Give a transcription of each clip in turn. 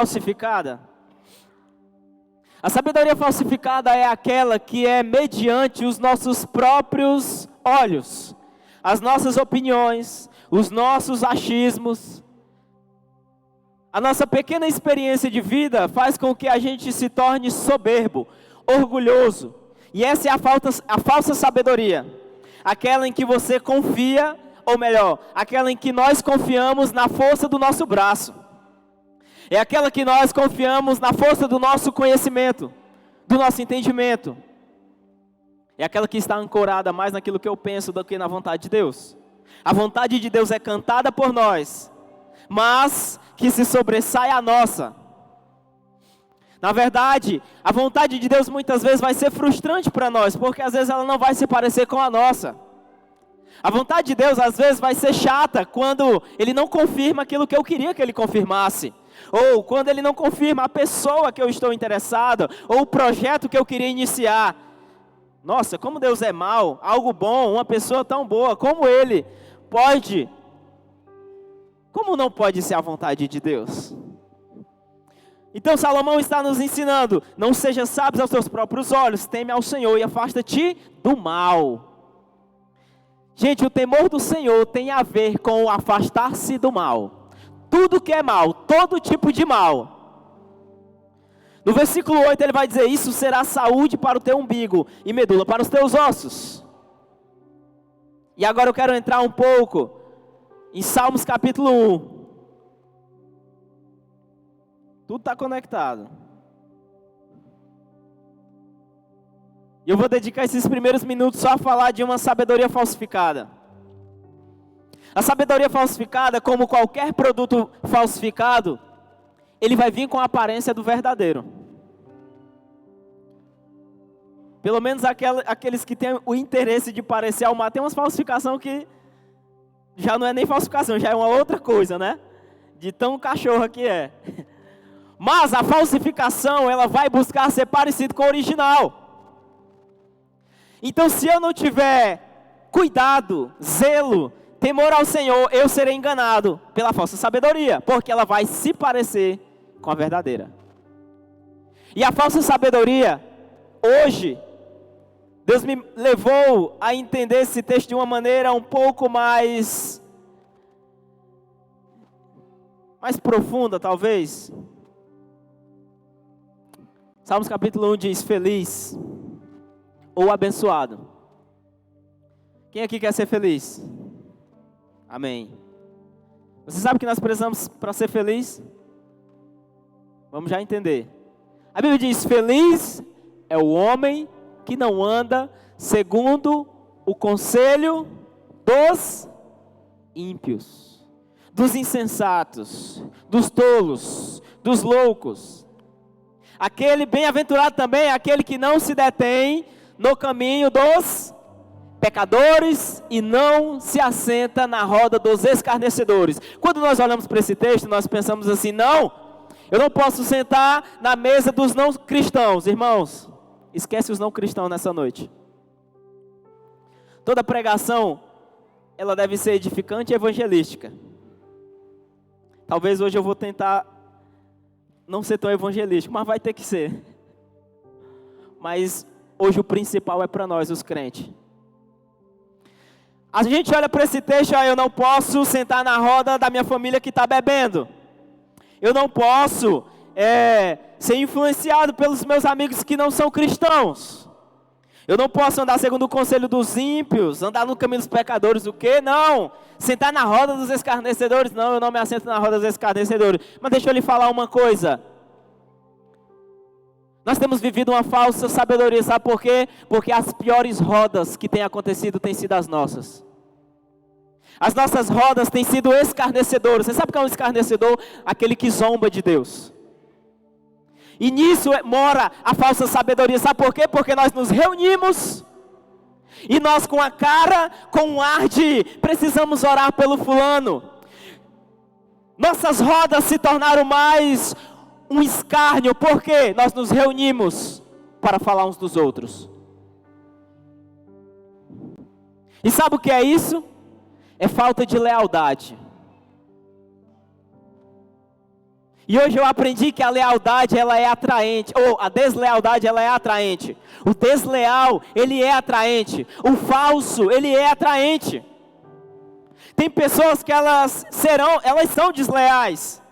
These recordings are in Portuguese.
falsificada? A sabedoria falsificada é aquela que é mediante os nossos próprios olhos, as nossas opiniões, os nossos achismos. A nossa pequena experiência de vida faz com que a gente se torne soberbo, orgulhoso. E essa é a falsa sabedoria. Aquela em que você confia, ou melhor, aquela em que nós confiamos na força do nosso braço. É aquela que nós confiamos na força do nosso conhecimento, do nosso entendimento. É aquela que está ancorada mais naquilo que eu penso do que na vontade de Deus. A vontade de Deus é cantada por nós, mas que se sobressai a nossa. Na verdade, a vontade de Deus muitas vezes vai ser frustrante para nós, porque às vezes ela não vai se parecer com a nossa. A vontade de Deus às vezes vai ser chata quando Ele não confirma aquilo que eu queria que Ele confirmasse. Ou quando Ele não confirma a pessoa que eu estou interessado, ou o projeto que eu queria iniciar. Nossa, como Deus é mau, algo bom, uma pessoa tão boa, como Ele pode? Como não pode ser a vontade de Deus? Então Salomão está nos ensinando: não seja sábio aos teus próprios olhos, teme ao Senhor e afasta-te do mal. Gente, o temor do Senhor tem a ver com o afastar-se do mal. Tudo que é mal, todo tipo de mal. No versículo 8 ele vai dizer: isso será saúde para o teu umbigo e medula para os teus ossos. E agora eu quero entrar um pouco em Salmos capítulo 1. Tudo está conectado. E eu vou dedicar esses primeiros minutos só a falar de uma sabedoria falsificada. A sabedoria falsificada, como qualquer produto falsificado, ele vai vir com a aparência do verdadeiro. Pelo menos aqueles que têm o interesse de parecer ao mar. Tem umas falsificações que já não é nem falsificação, já é uma outra coisa, né? De tão cachorra que é. Mas a falsificação, ela vai buscar ser parecido com o original. Então, se eu não tiver cuidado, zelo, temor ao Senhor, eu serei enganado pela falsa sabedoria, porque ela vai se parecer com a verdadeira. E a falsa sabedoria, hoje, Deus me levou a entender esse texto de uma maneira um pouco mais profunda, talvez. Salmos capítulo 1 diz: feliz ou abençoado. Quem aqui quer ser feliz? Amém. Você sabe o que nós precisamos para ser feliz? Vamos já entender. A Bíblia diz: feliz é o homem que não anda segundo o conselho dos ímpios, dos insensatos, dos tolos, dos loucos. Aquele bem-aventurado também é aquele que não se detém no caminho dos pecadores e não se assenta na roda dos escarnecedores. Quando nós olhamos para esse texto, nós pensamos assim: não, eu não posso sentar na mesa dos não cristãos. Irmãos, esquece os não cristãos nessa noite. Toda pregação, ela deve ser edificante e evangelística. Talvez hoje eu vou tentar não ser tão evangelístico, mas vai ter que ser. Mas hoje o principal é para nós, os crentes. A gente olha para esse texto: eu não posso sentar na roda da minha família que está bebendo. Eu não posso ser influenciado pelos meus amigos que não são cristãos. Eu não posso andar segundo o conselho dos ímpios, andar no caminho dos pecadores. O quê? Não. Sentar na roda dos escarnecedores. Não, eu não me assento na roda dos escarnecedores. Mas deixa eu lhe falar uma coisa. Nós temos vivido uma falsa sabedoria. Sabe por quê? Porque as piores rodas que têm acontecido têm sido as nossas. As nossas rodas têm sido escarnecedoras. Você sabe o que é um escarnecedor? Aquele que zomba de Deus. E nisso mora a falsa sabedoria. Sabe por quê? Porque nós nos reunimos e nós com a cara, com um ar de precisamos orar pelo fulano. Nossas rodas se tornaram mais um escárnio. Por quê? Nós nos reunimos para falar uns dos outros. E sabe o que é isso? É falta de lealdade. E hoje eu aprendi que a lealdade, ela é atraente, ou a deslealdade, ela é atraente. O desleal, ele é atraente. O falso, ele é atraente. Tem pessoas que elas são desleais,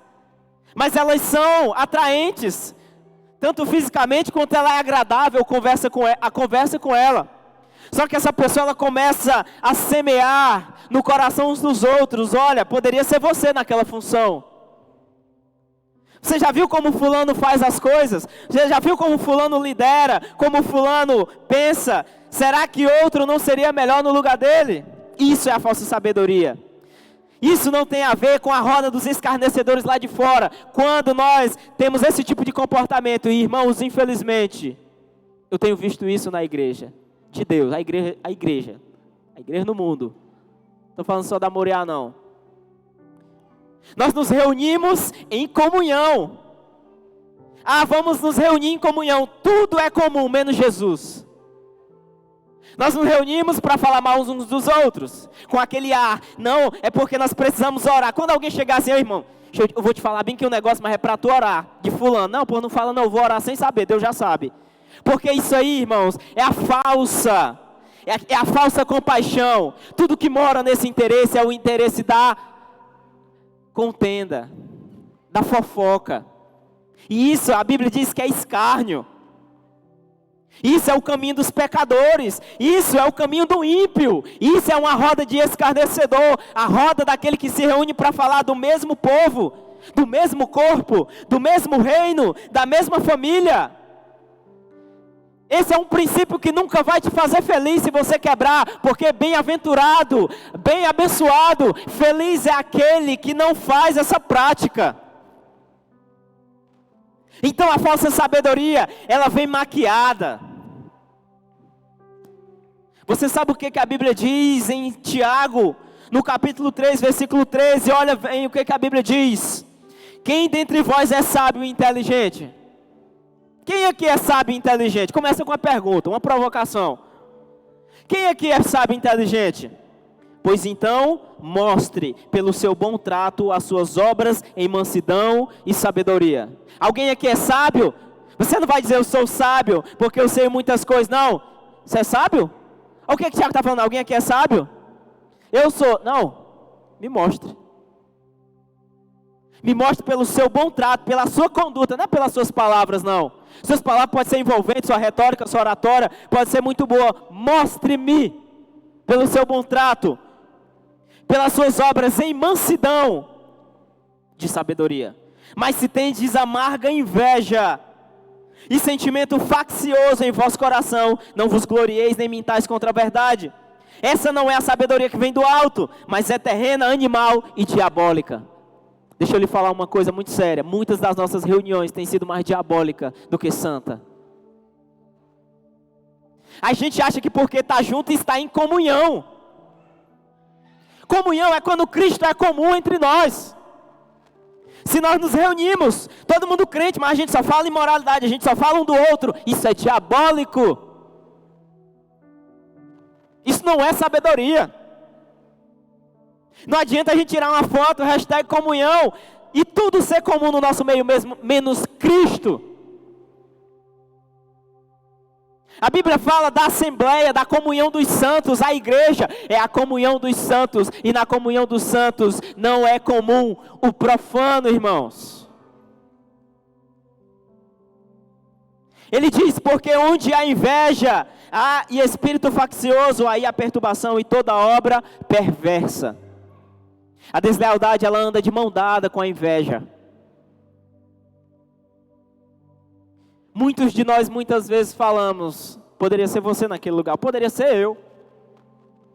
mas elas são atraentes, tanto fisicamente quanto ela é agradável a conversa com ela. Só que essa pessoa, ela começa a semear no coração uns dos outros. Olha, poderia ser você naquela função. Você já viu como fulano faz as coisas? Você já viu como fulano lidera? Como fulano pensa? Será que outro não seria melhor no lugar dele? Isso é a falsa sabedoria. Isso não tem a ver com a roda dos escarnecedores lá de fora. Quando nós temos esse tipo de comportamento, e irmãos, infelizmente, eu tenho visto isso na igreja de Deus, a igreja no mundo. Não estou falando só da Moriá, não. Nós nos reunimos em comunhão. Vamos nos reunir em comunhão. Tudo é comum, menos Jesus. Nós nos reunimos para falar mal uns dos outros, com aquele ar. Não, é porque nós precisamos orar. Quando alguém chegar assim, irmão, eu vou te falar bem que o negócio, mas é para tu orar, de fulano. Não, pô, não fala não, eu vou orar sem saber, Deus já sabe. Porque isso aí, irmãos, é a falsa compaixão. Tudo que mora nesse interesse é o interesse da contenda, da fofoca. E isso, a Bíblia diz que é escárnio. Isso é o caminho dos pecadores. Isso é o caminho do ímpio. Isso é uma roda de escarnecedor. A roda daquele que se reúne para falar do mesmo povo, do mesmo corpo, do mesmo reino, da mesma família. Esse é um princípio que nunca vai te fazer feliz se você quebrar, porque bem-aventurado, bem abençoado, feliz é aquele que não faz essa prática. Então a falsa sabedoria, ela vem maquiada. Você sabe o que a Bíblia diz em Tiago, no capítulo 3, versículo 13, olha bem o que a Bíblia diz. Quem dentre vós é sábio e inteligente? Quem aqui é sábio e inteligente? Começa com uma pergunta, uma provocação. Quem aqui é sábio e inteligente? Pois então, mostre pelo seu bom trato as suas obras em mansidão e sabedoria. Alguém aqui é sábio? Você não vai dizer eu sou sábio porque eu sei muitas coisas, não. Você é sábio? Olha o que o Tiago está falando, alguém aqui é sábio? Eu sou, não, me mostre. Me mostre pelo seu bom trato, pela sua conduta, não é pelas suas palavras, não. Suas palavras podem ser envolventes, sua retórica, sua oratória pode ser muito boa. Mostre-me pelo seu bom trato, pelas suas obras em mansidão de sabedoria. Mas se tendes amarga inveja e sentimento faccioso em vosso coração, não vos glorieis nem mintais contra a verdade. Essa não é a sabedoria que vem do alto, mas é terrena, animal e diabólica. Deixa eu lhe falar uma coisa muito séria. Muitas das nossas reuniões têm sido mais diabólica do que santa. A gente acha que porque está junto está em comunhão. Comunhão é quando Cristo é comum entre nós. Se nós nos reunimos, todo mundo crente, mas a gente só fala imoralidade, a gente só fala um do outro, isso é diabólico. Isso não é sabedoria. Não adianta a gente tirar uma foto, hashtag comunhão, e tudo ser comum no nosso meio mesmo, menos Cristo. A Bíblia fala da assembleia, da comunhão dos santos. A igreja é a comunhão dos santos, e na comunhão dos santos não é comum o profano, irmãos. Ele diz, porque onde há inveja e espírito faccioso, aí há perturbação e toda obra perversa. A deslealdade, ela anda de mão dada com a inveja. Muitos de nós muitas vezes falamos, poderia ser você naquele lugar, poderia ser eu.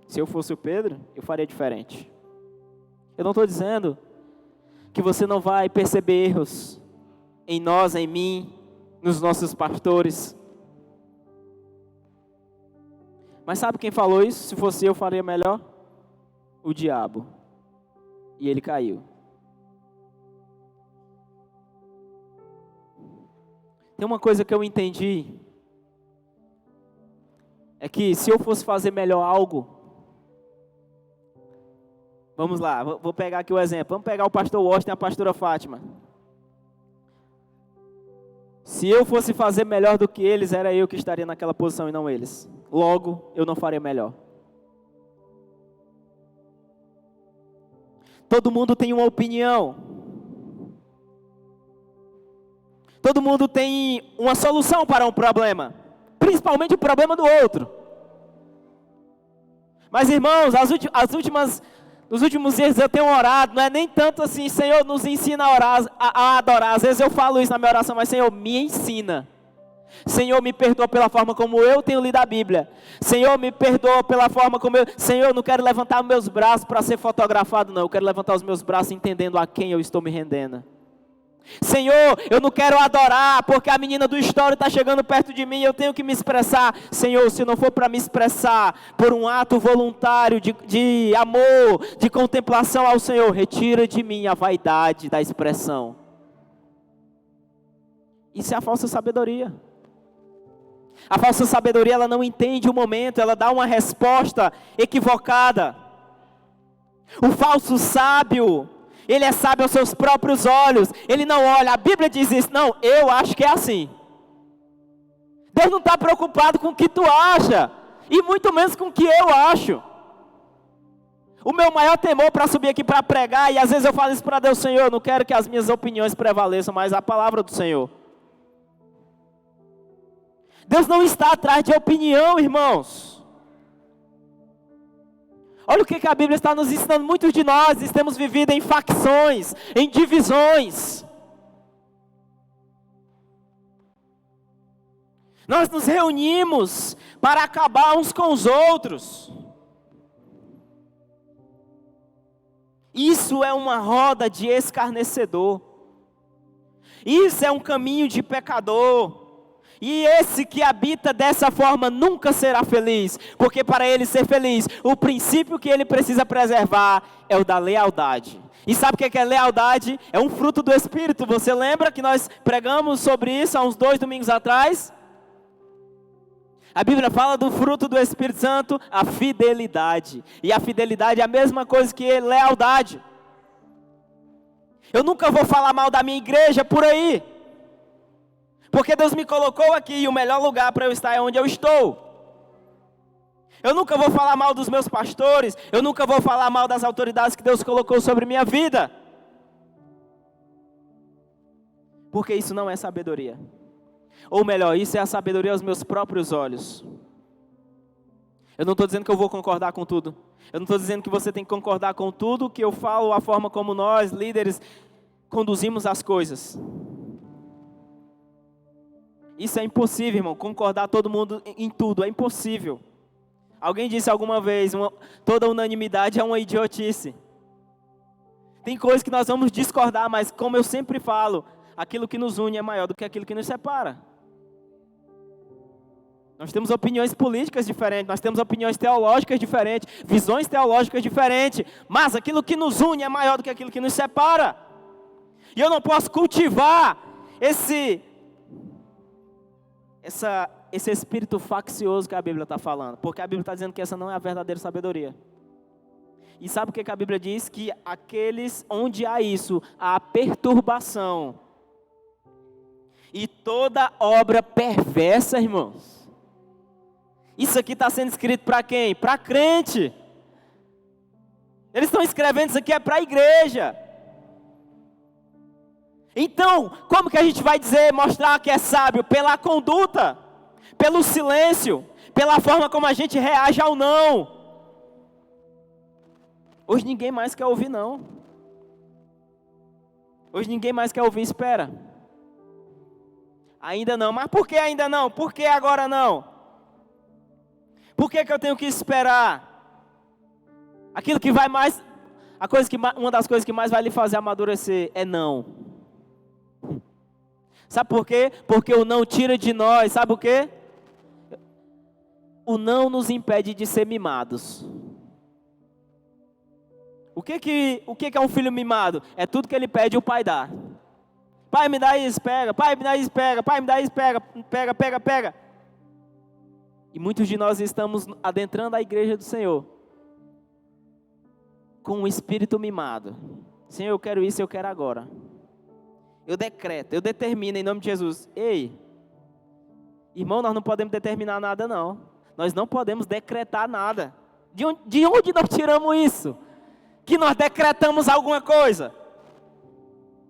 Se eu fosse o Pedro, eu faria diferente. Eu não estou dizendo que você não vai perceber erros em nós, em mim, nos nossos pastores. Mas sabe quem falou isso? Se fosse eu, faria melhor? O diabo. E ele caiu. Tem uma coisa que eu entendi, é que se eu fosse fazer melhor algo, vamos lá, vou pegar aqui o exemplo, vamos pegar o pastor Washington e a pastora Fátima. Se eu fosse fazer melhor do que eles, era eu que estaria naquela posição e não eles. Logo, eu não faria melhor. Todo mundo tem uma opinião. Todo mundo tem uma solução para um problema. Principalmente o problema do outro. Mas irmãos, nos últimos dias eu tenho orado, não é nem tanto assim, Senhor, nos ensina a orar, a adorar. Às vezes eu falo isso na minha oração, mas Senhor, me ensina. Senhor, me perdoa pela forma como eu tenho lido a Bíblia. Senhor, me perdoa pela forma como eu... Senhor, eu não quero levantar meus braços para ser fotografado, não. Eu quero levantar os meus braços entendendo a quem eu estou me rendendo. Senhor, eu não quero adorar porque a menina do story está chegando perto de mim e eu tenho que me expressar. Senhor, se não for para me expressar por um ato voluntário de amor, de contemplação ao Senhor, retira de mim a vaidade da expressão. Isso é a falsa sabedoria. A falsa sabedoria, ela não entende o momento, ela dá uma resposta equivocada. O falso sábio, ele é sábio aos seus próprios olhos. Ele não olha, a Bíblia diz isso. Não, eu acho que é assim. Deus não está preocupado com o que tu acha. E muito menos com o que eu acho. O meu maior temor para subir aqui para pregar, e às vezes eu falo isso para Deus, Senhor, eu não quero que as minhas opiniões prevaleçam, mas a palavra do Senhor. Deus não está atrás de opinião, irmãos. Olha o que a Bíblia está nos ensinando. Muitos de nós temos vivido em facções, em divisões. Nós nos reunimos para acabar uns com os outros. Isso é uma roda de escarnecedor. Isso é um caminho de pecador. E esse que habita dessa forma nunca será feliz, porque para ele ser feliz, o princípio que ele precisa preservar é o da lealdade. E sabe o que é lealdade? É um fruto do Espírito. Você lembra que nós pregamos sobre isso há uns 2 domingos atrás? A Bíblia fala do fruto do Espírito Santo, a fidelidade. E a fidelidade é a mesma coisa que lealdade. Eu nunca vou falar mal da minha igreja por aí. Porque Deus me colocou aqui e o melhor lugar para eu estar é onde eu estou. Eu nunca vou falar mal dos meus pastores. Eu nunca vou falar mal das autoridades que Deus colocou sobre minha vida. Porque isso não é sabedoria. Ou melhor, isso é a sabedoria aos meus próprios olhos. Eu não estou dizendo que eu vou concordar com tudo. Eu não estou dizendo que você tem que concordar com tudo que eu falo, a forma como nós, líderes, conduzimos as coisas. Isso é impossível, irmão, concordar todo mundo em tudo, é impossível. Alguém disse alguma vez, toda unanimidade é uma idiotice. Tem coisas que nós vamos discordar, mas como eu sempre falo, aquilo que nos une é maior do que aquilo que nos separa. Nós temos opiniões políticas diferentes, nós temos opiniões teológicas diferentes, visões teológicas diferentes, mas aquilo que nos une é maior do que aquilo que nos separa. E eu não posso cultivar esse espírito faccioso que a Bíblia está falando, porque a Bíblia está dizendo que essa não é a verdadeira sabedoria. E sabe o que a Bíblia diz? Que aqueles onde há isso, há perturbação e toda obra perversa, irmãos. Isso aqui está sendo escrito para quem? Para crente. Eles estão escrevendo isso aqui para a igreja. Então, como que a gente vai mostrar que é sábio? Pela conduta, pelo silêncio, pela forma como a gente reage ao não. Hoje ninguém mais quer ouvir não. Hoje ninguém mais quer ouvir espera. Ainda não, mas por que ainda não? Por que agora não? Por que eu tenho que esperar? Aquilo que vai mais, uma das coisas que mais vai lhe fazer amadurecer é não. Sabe por quê? Porque o não tira de nós, sabe o quê? O não nos impede de ser mimados. O que é um filho mimado? É tudo que ele pede, o pai dá. Pai, me dá isso, pega. Pai, me dá isso, pega. Pai, me dá isso, pega. Pega. E muitos de nós estamos adentrando a igreja do Senhor com um espírito mimado. Senhor, eu quero isso, eu quero agora. Eu decreto, eu determino em nome de Jesus. Ei, irmão, nós não podemos determinar nada não. Nós não podemos decretar nada. De onde nós tiramos isso? Que nós decretamos alguma coisa?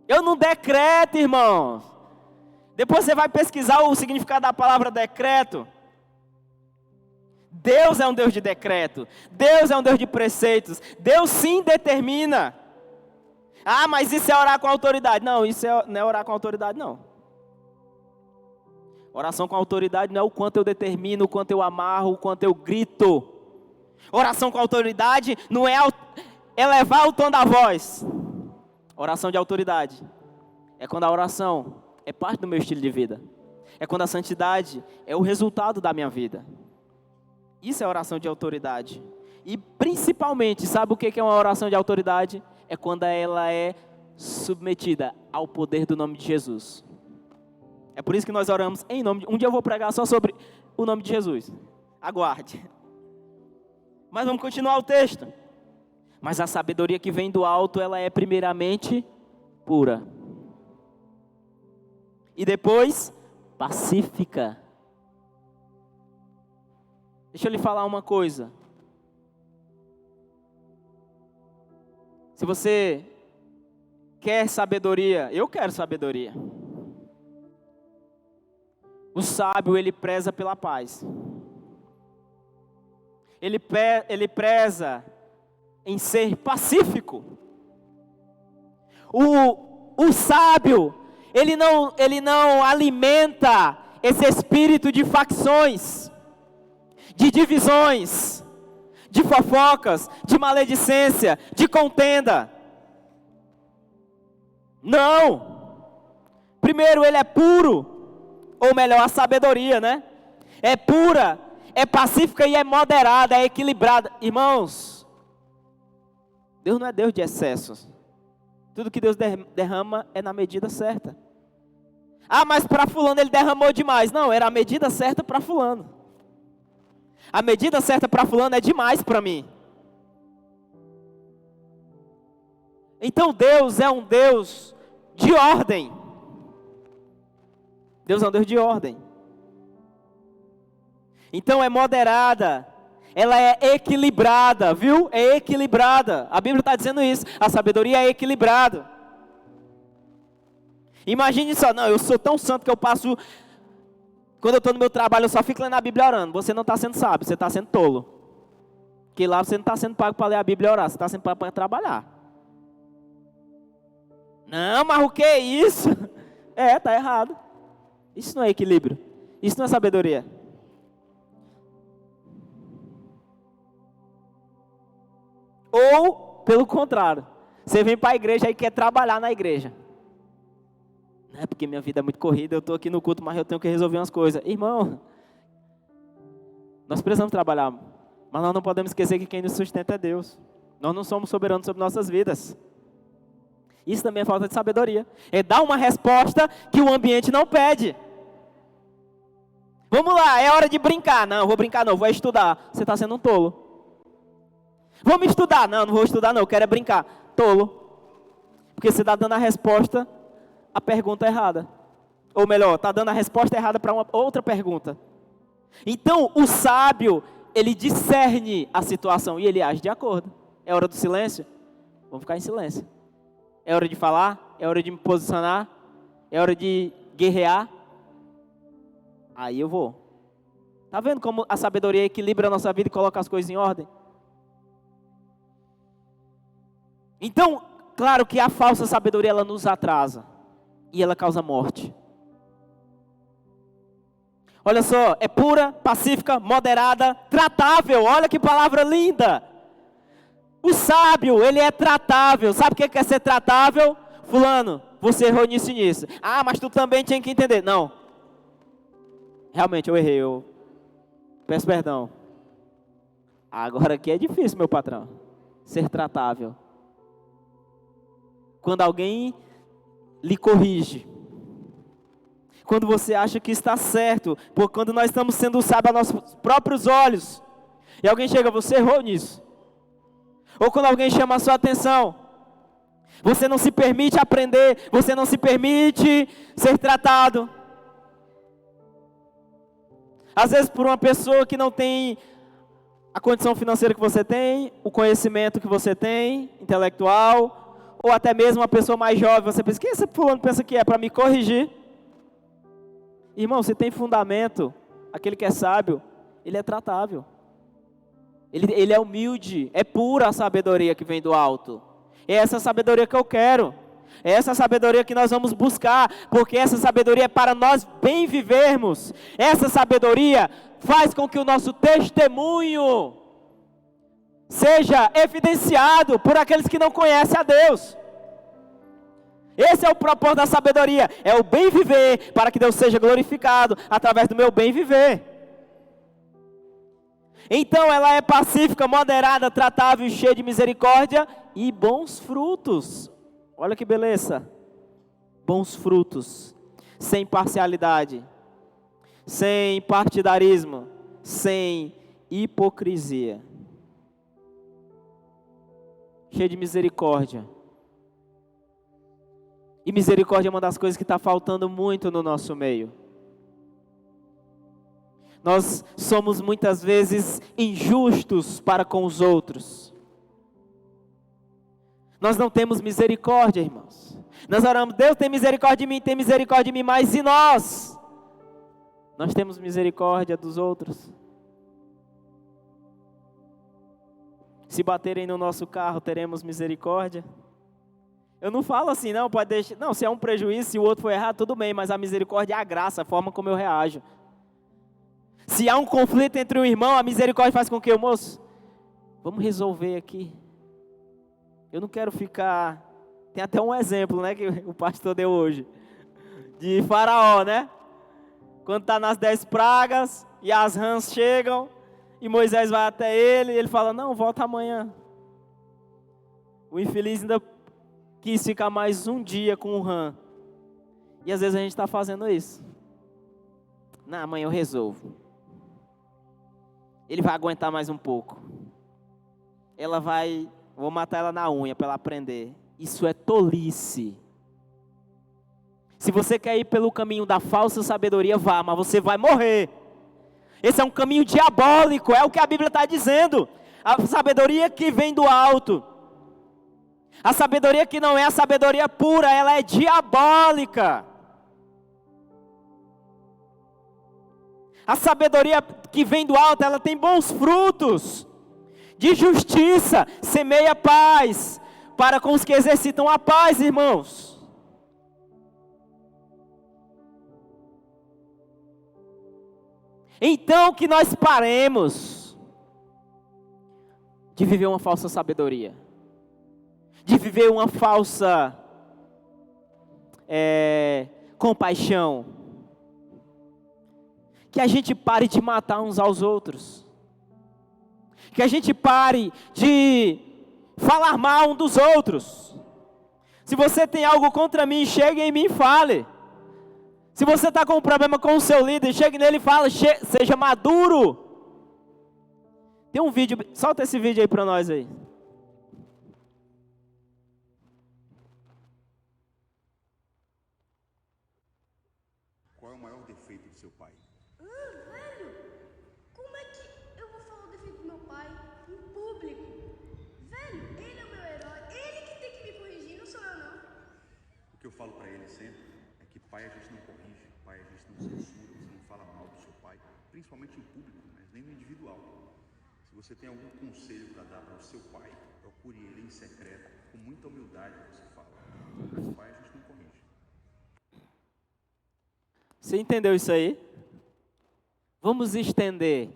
Eu não decreto, irmão. Depois você vai pesquisar o significado da palavra decreto. Deus é um Deus de decreto. Deus é um Deus de preceitos. Deus sim determina. Ah, mas isso é orar com autoridade. Não, não é orar com autoridade, não. Oração com autoridade não é o quanto eu determino, o quanto eu amarro, o quanto eu grito. Oração com autoridade não é elevar o tom da voz. Oração de autoridade é quando a oração é parte do meu estilo de vida. É quando a santidade é o resultado da minha vida. Isso é oração de autoridade. E principalmente, sabe o que é uma oração de autoridade? É quando ela é submetida ao poder do nome de Jesus. É por isso que nós oramos em nome de... Um dia eu vou pregar só sobre o nome de Jesus. Aguarde. Mas vamos continuar o texto. Mas a sabedoria que vem do alto, ela é primeiramente pura. E depois, pacífica. Deixa eu lhe falar uma coisa. Se você quer sabedoria, eu quero sabedoria. O sábio, ele preza pela paz. Ele preza em ser pacífico. O sábio, ele não alimenta esse espírito de facções, de divisões, de fofocas, de maledicência, de contenda. Não. Primeiro, ele é puro. Ou melhor, a sabedoria, né? É pura, é pacífica e é moderada, é equilibrada. Irmãos, Deus não é Deus de excessos. Tudo que Deus derrama é na medida certa. Ah, mas para fulano ele derramou demais. Não, era a medida certa para fulano. A medida certa para fulano é demais para mim. Então Deus é um Deus de ordem. Deus é um Deus de ordem. Então é moderada, ela é equilibrada, viu? É equilibrada. A Bíblia está dizendo isso. A sabedoria é equilibrada. Imagine só, não, eu sou tão santo que eu passo... Quando eu estou no meu trabalho, eu só fico lendo a Bíblia orando. Você não está sendo sábio, você está sendo tolo. Porque lá você não está sendo pago para ler a Bíblia e orar, você está sendo pago para trabalhar. Não, mas o que é isso? É, está errado. Isso não é equilíbrio. Isso não é sabedoria. Ou, pelo contrário, você vem para a igreja e quer trabalhar na igreja. Não é porque minha vida é muito corrida, eu estou aqui no culto, mas eu tenho que resolver umas coisas. Irmão, nós precisamos trabalhar, mas nós não podemos esquecer que quem nos sustenta é Deus. Nós não somos soberanos sobre nossas vidas. Isso também é falta de sabedoria. É dar uma resposta que o ambiente não pede. Vamos lá, é hora de brincar. Não, vou brincar não, vou estudar. Você está sendo um tolo. Vamos estudar. Não, não vou estudar não, eu quero é brincar. Tolo. Porque você está dando a resposta à pergunta errada. Ou melhor, está dando a resposta errada para uma outra pergunta. Então, o sábio, ele discerne a situação e ele age de acordo. É hora do silêncio? Vamos ficar em silêncio. É hora de falar? É hora de me posicionar? É hora de guerrear? Aí eu vou. Tá vendo como a sabedoria equilibra a nossa vida e coloca as coisas em ordem? Então, claro que a falsa sabedoria, ela nos atrasa. E ela causa morte. Olha só, é pura, pacífica, moderada, tratável. Olha que palavra linda. O sábio, ele é tratável. Sabe o que é ser tratável? Fulano, você errou nisso e nisso. Ah, mas tu também tinha que entender. Não. Realmente eu errei, eu peço perdão. Agora aqui é difícil, meu patrão. Ser tratável. Quando alguém lhe corrige. Quando você acha que está certo. Porque quando nós estamos sendo sábios aos nossos próprios olhos. E alguém chega, você errou nisso. Ou quando alguém chama a sua atenção. Você não se permite aprender, você não se permite ser tratado. Às vezes por uma pessoa que não tem a condição financeira que você tem, o conhecimento que você tem, intelectual, ou até mesmo uma pessoa mais jovem, você pensa, quem esse fulano pensa que é para me corrigir? Irmão, se tem fundamento, aquele que é sábio, ele é tratável. Ele é humilde, é pura a sabedoria que vem do alto. É essa sabedoria que eu quero. É essa sabedoria que nós vamos buscar, porque essa sabedoria é para nós bem vivermos. Essa sabedoria faz com que o nosso testemunho seja evidenciado por aqueles que não conhecem a Deus. Esse é o propósito da sabedoria, é o bem viver, para que Deus seja glorificado através do meu bem viver. Então ela é pacífica, moderada, tratável, cheia de misericórdia e bons frutos. Olha que beleza, bons frutos, sem parcialidade, sem partidarismo, sem hipocrisia, cheia de misericórdia. E misericórdia é uma das coisas que está faltando muito no nosso meio. Nós somos muitas vezes injustos para com os outros. Nós não temos misericórdia, irmãos. Nós oramos, Deus tem misericórdia de mim, tem misericórdia de mim, mas e nós? Nós temos misericórdia dos outros. Se baterem no nosso carro, teremos misericórdia. Eu não falo assim, não, pode deixar. Não, se é um prejuízo, se o outro for errado, tudo bem, mas a misericórdia é a graça, a forma como eu reajo. Se há um conflito entre um irmão, a misericórdia faz com que, moço, vamos resolver aqui. Eu não quero ficar... Tem até um exemplo, né, que o pastor deu hoje, de Faraó, né? Quando está nas 10 pragas, e as rãs chegam, e Moisés vai até ele, e ele fala, não, volta amanhã. O infeliz ainda quis ficar mais um dia com o rã. E às vezes a gente está fazendo isso. Não, amanhã eu resolvo. Ele vai aguentar mais um pouco. Ela vai... Vou matar ela na unha para ela aprender. Isso é tolice. Se você quer ir pelo caminho da falsa sabedoria, vá, mas você vai morrer. Esse é um caminho diabólico, é o que a Bíblia está dizendo. A sabedoria que vem do alto. A sabedoria que não é a sabedoria pura, ela é diabólica. A sabedoria que vem do alto, ela tem bons frutos. De justiça, semeia paz, para com os que exercitam a paz, irmãos. Então que nós paremos de viver uma falsa sabedoria, de viver uma falsa compaixão, que a gente pare de matar uns aos outros, que a gente pare de falar mal um dos outros. Se você tem algo contra mim, chegue em mim e fale. Se você está com um problema com o seu líder, chegue nele e fale, seja maduro. Tem um vídeo, solta esse vídeo aí para nós aí. Qual é o maior defeito do seu pai? Velho, como é que eu vou falar o defeito do meu pai em público? Velho, ele é o meu herói, ele que tem que me corrigir, não sou eu não. O que eu falo pra ele sempre é que pai a gente não corrige, pai a gente não censura, você não fala mal do seu pai, principalmente em público, mas nem no individual. Se você tem algum conselho para dar para o seu pai, procure ele em secreto, com muita humildade você fala. Mas pai a gente não corrige. Você entendeu isso aí? Vamos estender.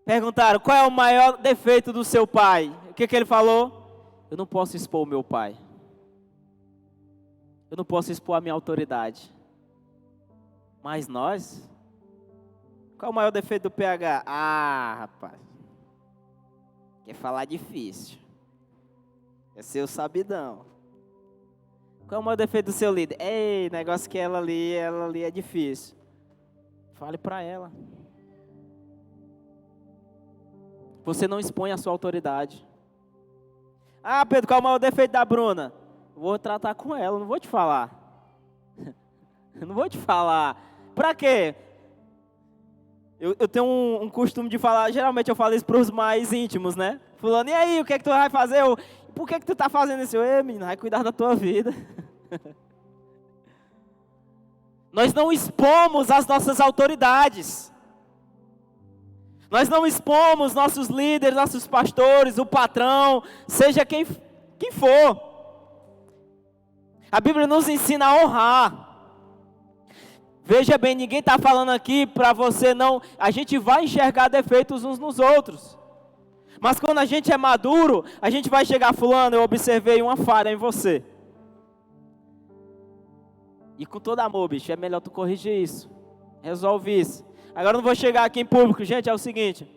Perguntaram, qual é o maior defeito do seu pai? O que ele falou? Eu não posso expor o meu pai. Eu não posso expor a minha autoridade. Mas nós? Qual é o maior defeito do PH? Ah, rapaz. Quer falar difícil. É seu sabidão. Qual é o maior defeito do seu líder? Ei, negócio que ela ali é difícil. Fale para ela. Você não expõe a sua autoridade. Ah, Pedro, qual é o maior defeito da Bruna? Vou tratar com ela, não vou te falar. Não vou te falar. Pra quê? Eu tenho um costume de falar, geralmente eu falo isso para os mais íntimos, né? Fulano, e aí, o que é que tu vai fazer? Por que tu tá fazendo isso? Ei, menino, vai cuidar da tua vida. Nós não expomos as nossas autoridades. Nós não expomos nossos líderes, nossos pastores, o patrão, seja quem for. A Bíblia nos ensina a honrar. Veja bem, ninguém está falando aqui para você não... A gente vai enxergar defeitos uns nos outros. Mas quando a gente é maduro, a gente vai chegar, fulano, eu observei uma falha em você. E com todo amor, bicho, é melhor tu corrigir isso. Resolve isso. Agora eu não vou chegar aqui em público, gente, é o seguinte.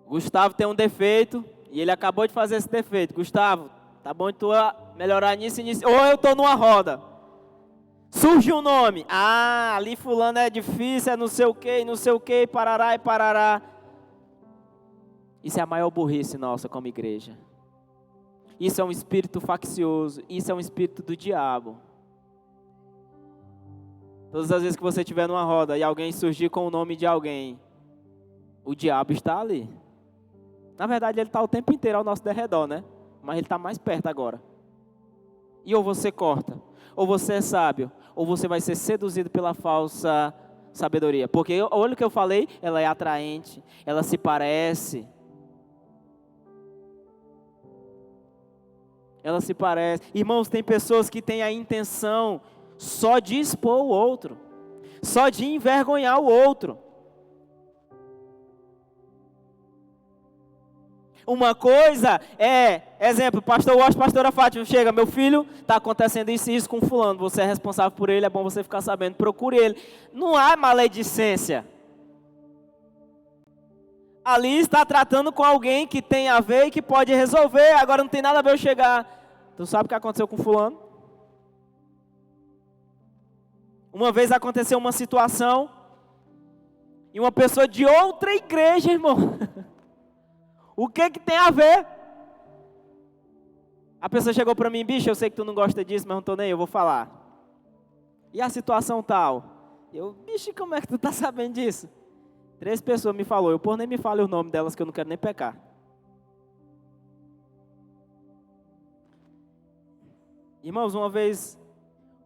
Gustavo tem um defeito e ele acabou de fazer esse defeito. Gustavo, tá bom de tu melhorar nisso e nisso. Ou eu estou numa roda. Surge um nome. Ah, ali fulano é difícil, é não sei o que, parará e parará. Isso é a maior burrice nossa como igreja. Isso é um espírito faccioso. Isso é um espírito do diabo. Todas as vezes que você estiver numa roda e alguém surgir com o nome de alguém, o diabo está ali. Na verdade, ele está o tempo inteiro ao nosso derredor, né? Mas ele está mais perto agora. E ou você corta, ou você é sábio, ou você vai ser seduzido pela falsa sabedoria. Porque, olha o que eu falei, ela é atraente, ela se parece. Ela se parece. Irmãos, tem pessoas que têm a intenção só de expor o outro, só de envergonhar o outro. Uma coisa é, exemplo, pastor Washington, pastora Fátima, chega, meu filho, está acontecendo isso e isso com fulano, você é responsável por ele, é bom você ficar sabendo, procure ele. Não há maledicência. Ali está tratando com alguém que tem a ver e que pode resolver, agora não tem nada a ver eu chegar. Tu sabe o que aconteceu com fulano? Uma vez aconteceu uma situação e uma pessoa de outra igreja, irmão. O que tem a ver? A pessoa chegou para mim, bicho, eu sei que tu não gosta disso, mas não estou nem, eu vou falar. E a situação tal? Eu, bicho, como é que tu está sabendo disso? 3 pessoas me falaram, eu por nem me fale o nome delas que eu não quero nem pecar. Irmãos, uma vez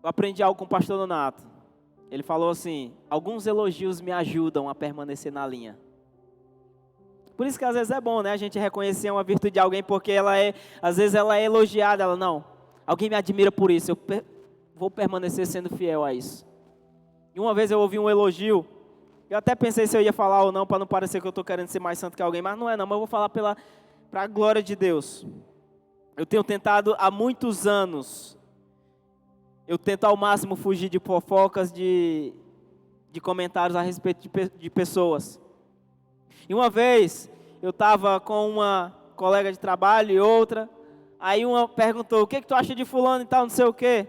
eu aprendi algo com o pastor Donato. Ele falou assim, alguns elogios me ajudam a permanecer na linha. Por isso que às vezes é bom, né? A gente reconhecer uma virtude de alguém, porque às vezes ela é elogiada, ela não. Alguém me admira por isso, eu vou permanecer sendo fiel a isso. E uma vez eu ouvi um elogio, eu até pensei se eu ia falar ou não, para não parecer que eu estou querendo ser mais santo que alguém, mas não é não, mas eu vou falar para a glória de Deus. Eu tenho tentado há muitos anos, eu tento ao máximo fugir de fofocas, de comentários a respeito de pessoas. E uma vez, eu estava com uma colega de trabalho e outra, aí uma perguntou, o que tu acha de fulano e tal, não sei o quê.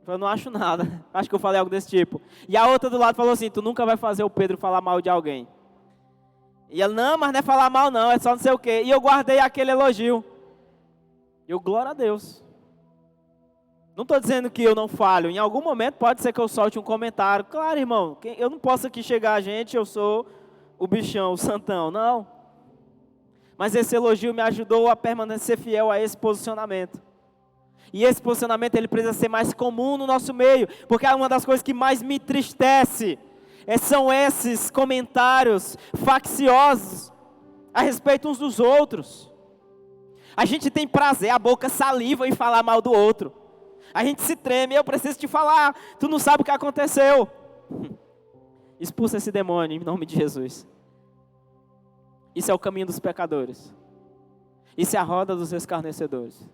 Eu não acho nada, acho que eu falei algo desse tipo. E a outra do lado falou assim, tu nunca vai fazer o Pedro falar mal de alguém. E ela, não, mas não é falar mal não, é só não sei o quê. E eu guardei aquele elogio. Eu, glória a Deus. Não estou dizendo que eu não falho, em algum momento pode ser que eu solte um comentário. Claro, irmão, eu não posso aqui chegar a gente, eu sou o bichão, o santão, não. Mas esse elogio me ajudou a permanecer fiel a esse posicionamento. E esse posicionamento ele precisa ser mais comum no nosso meio, porque uma das coisas que mais me entristece são esses comentários facciosos a respeito uns dos outros. A gente tem prazer, a boca saliva em falar mal do outro. A gente se treme, eu preciso te falar, tu não sabe o que aconteceu. Expulsa esse demônio em nome de Jesus. Isso é o caminho dos pecadores. Isso é a roda dos escarnecedores.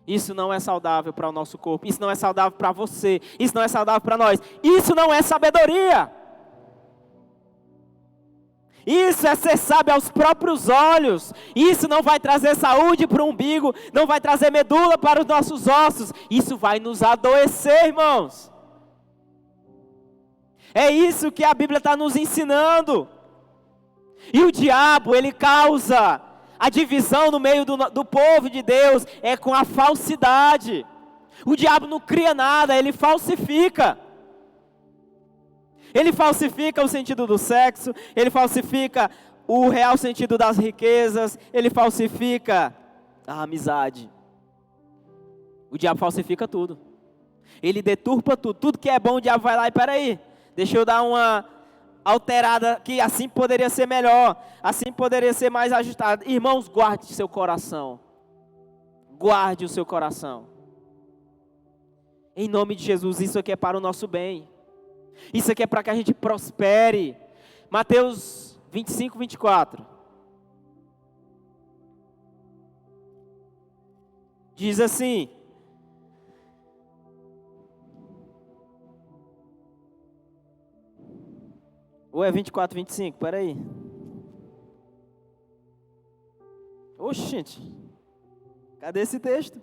Isso não é saudável para o nosso corpo. Isso não é saudável para você. Isso não é saudável para nós. Isso não é sabedoria. Isso é ser sábio aos próprios olhos. Isso não vai trazer saúde para o umbigo. Não vai trazer medula para os nossos ossos. Isso vai nos adoecer, irmãos. É isso que a Bíblia está nos ensinando. E o diabo, ele causa A divisão no meio do povo de Deus é com a falsidade. O diabo não cria nada, ele falsifica. Ele falsifica o sentido do sexo, ele falsifica o real sentido das riquezas, ele falsifica a amizade. O diabo falsifica tudo. Ele deturpa tudo. Tudo que é bom, o diabo vai lá e peraí, deixa eu dar uma alterada que assim poderia ser melhor, assim poderia ser mais ajustado. Irmãos, guarde seu coração. Guarde o seu coração. Em nome de Jesus, isso aqui é para o nosso bem. Isso aqui é para que a gente prospere. Mateus 25, 24. Diz assim: ou é 24, 25? Peraí. Oxe, gente. Cadê esse texto?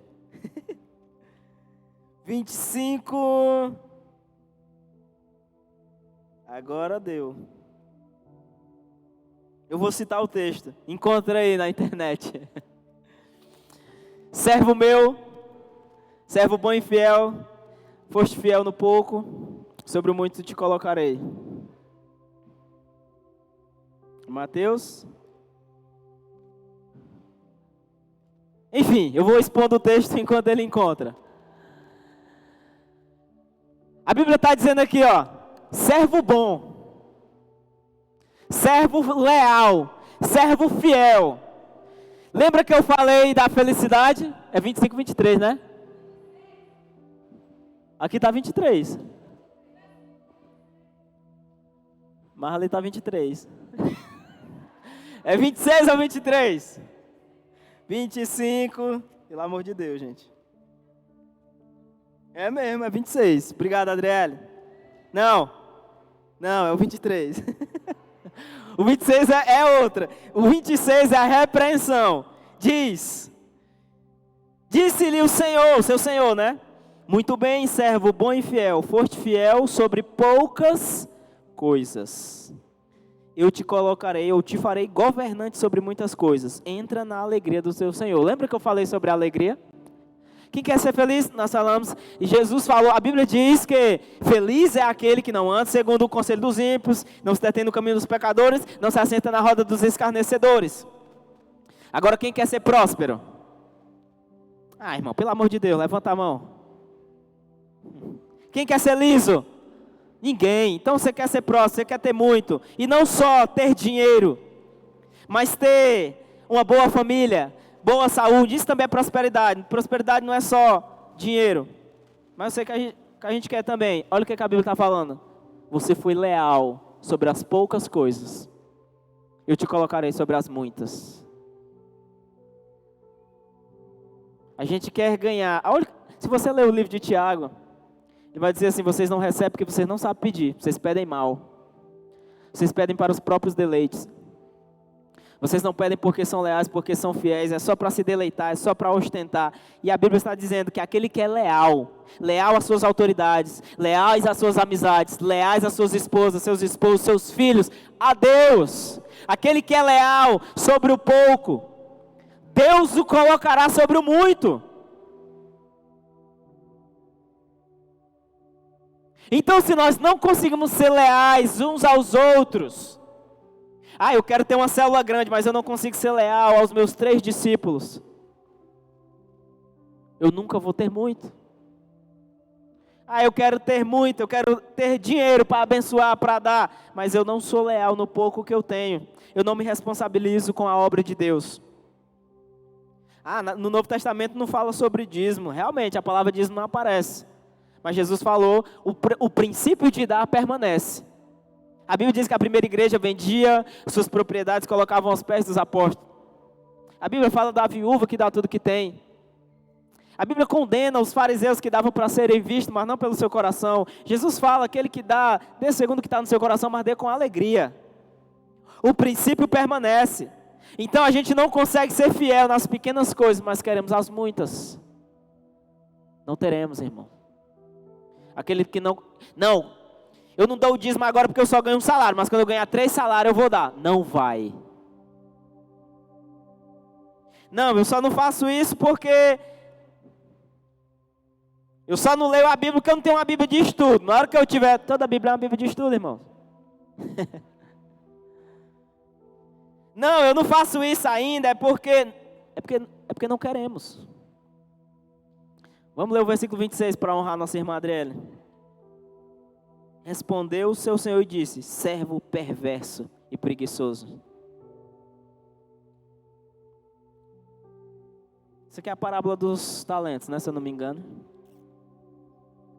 25. Agora deu. Eu vou citar o texto. Encontra aí na internet. Servo meu, servo bom e fiel, foste fiel no pouco, sobre o muito te colocarei. Mateus. Enfim, eu vou expondo o texto enquanto ele encontra. A Bíblia está dizendo aqui, ó, servo bom, servo leal, servo fiel. Lembra que eu falei da felicidade? É 25, 23, né? Aqui está 23. Mas ali está 23. É 26 ou 23? 25. Pelo amor de Deus, gente. É mesmo, é 26. Obrigado, Adriele. Não, é o 23. O 26 é outra. O 26 é a repreensão. Disse-lhe o Senhor, seu Senhor, né? Muito bem, servo bom e fiel. Foste fiel sobre poucas coisas. Eu te colocarei, eu te farei governante sobre muitas coisas. Entra na alegria do seu Senhor. Lembra que eu falei sobre a alegria? Quem quer ser feliz? Nós falamos. E Jesus falou, a Bíblia diz que feliz é aquele que não anda segundo o conselho dos ímpios, não se detém no caminho dos pecadores, não se assenta na roda dos escarnecedores. Agora quem quer ser próspero? Ah, irmão, pelo amor de Deus, levanta a mão. Quem quer ser liso? Ninguém. Então você quer ser próspero, você quer ter muito. E não só ter dinheiro, mas ter uma boa família, boa saúde. Isso também é prosperidade. Prosperidade não é só dinheiro. Mas eu sei que a gente quer também. Olha o que a Bíblia está falando. Você foi leal sobre as poucas coisas. Eu te colocarei sobre as muitas. A gente quer ganhar. Olha, se você ler o livro de Tiago, ele vai dizer assim, vocês não recebem porque vocês não sabem pedir. Vocês pedem mal. Vocês pedem para os próprios deleites. Vocês não pedem porque são leais, porque são fiéis. É só para se deleitar, é só para ostentar. E a Bíblia está dizendo que aquele que é leal, leal às suas autoridades, leais às suas amizades, leais às suas esposas, seus esposos, seus filhos, a Deus. Aquele que é leal sobre o pouco, Deus o colocará sobre o muito. Então, se nós não conseguimos ser leais uns aos outros, eu quero ter uma célula grande, mas eu não consigo ser leal aos meus 3 discípulos, eu nunca vou ter muito. Eu quero ter muito, eu quero ter dinheiro para abençoar, para dar, mas eu não sou leal no pouco que eu tenho, eu não me responsabilizo com a obra de Deus. No Novo Testamento não fala sobre dízimo, realmente a palavra dízimo não aparece. Mas Jesus falou, o princípio de dar permanece. A Bíblia diz que a primeira igreja vendia suas propriedades, colocavam aos pés dos apóstolos. A Bíblia fala da viúva que dá tudo que tem. A Bíblia condena os fariseus que davam para serem vistos, mas não pelo seu coração. Jesus fala, aquele que dá, dê segundo o que está no seu coração, mas dê com alegria. O princípio permanece. Então a gente não consegue ser fiel nas pequenas coisas, mas queremos as muitas. Não teremos, irmão. Aquele que não, eu não dou o dízimo agora porque eu só ganho um salário, mas quando eu ganhar 3 salários eu vou dar. Não vai. Não, eu só não faço isso porque eu só não leio a Bíblia porque eu não tenho uma Bíblia de estudo. Na hora que eu tiver, toda a Bíblia é uma Bíblia de estudo, irmão. Não, eu não faço isso ainda, é porque não queremos. Vamos ler o versículo 26 para honrar nossa irmã Adriele. Respondeu o seu senhor e disse: servo perverso e preguiçoso. Isso aqui é a parábola dos talentos, né, se eu não me engano.